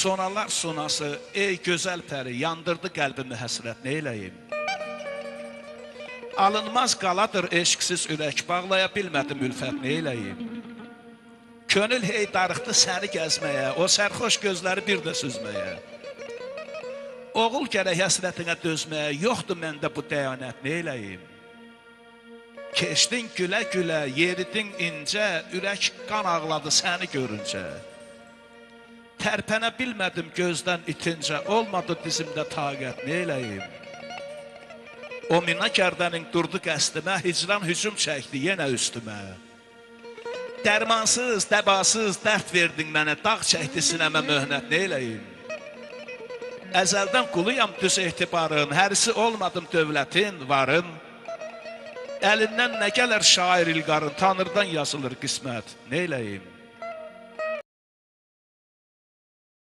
Sonalar sonası, ey gözəl pəri, yandırdı qəlbimi həsrət, nə eləyim? Alınmaz qaladır eşqsiz ürək, bağlaya bilmədim ülfət, nə eləyim? Könül hey darıxdı səni gəzməyə, o sərxoş gözləri bir də süzməyə. Oğul gərək həsrətinə dözməyə, yoxdur məndə bu dəyanət, nə eləyim? Keçdin gülə-gülə, yeridin incə, ürək qan ağladı səni görüncə. Tərpənə bilmədim gözdən itincə, olmadı dizimdə taqət, nə eləyim? O mina gərdənin durdu qəsdimə, hicran hücum çəkdi yenə üstümə. Dərmansız, dəbasız dərd verdin mənə, dağ çəkdi sinəmə möhnət, nə eləyim? Əzəldən quluyam düz etibarın, hərisi olmadım dövlətin, varın. Əlindən nə gələr şair ilqarın, tanrıdan yazılır qismət, nə eləyim?